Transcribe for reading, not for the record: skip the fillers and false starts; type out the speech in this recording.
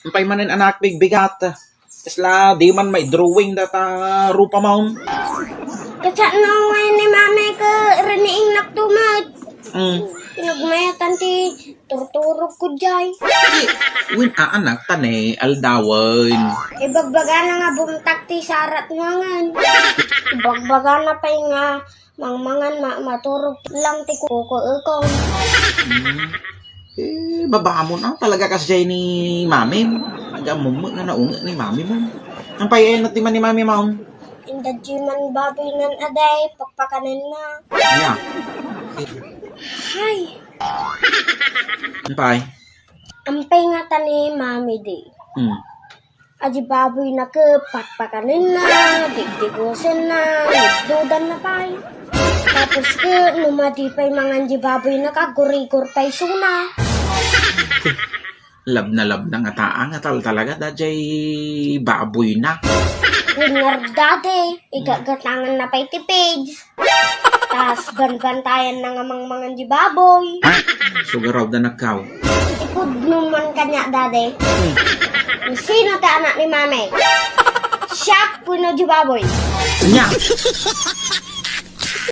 Ampay manin anak bigbigat. Isla di man may drawing data rupa maun. Kaya na ngayon ni mami ka riniing naktumad. Hmm. Pinagmayatan ti turturog ko jay. Win anak tanay aldawin. Ibagbaga na nga bumtak ti sarat ngangan. Ibagbaga na pa nga mangmangan maturog lang ti kuko ikaw. Baba mo na talaga kasi ni mami. Agamumo na naunga ni mami mo. Ang payenot di man ni mami mo. Indadji man baboy nan aday, pakpakanan na. Yeah. Hay, Ang pay. ampay nga ta ni mami di. Aji baboy na ke pakpakanan na, digdigosin na, nagdudan na pay. Tapos ke numadi pay manganji baboy na kagurigur pay suna. Lab na nga taang atal talaga dajay baboy na. Wingar dati, igagatangan na pay ti page. Tas banbantayan na nga manganji baboy. Sugaraw na nagkaw. Ikod naman kanya dati. Sino ta anak ni mami? Siya puno di baboy. Nya!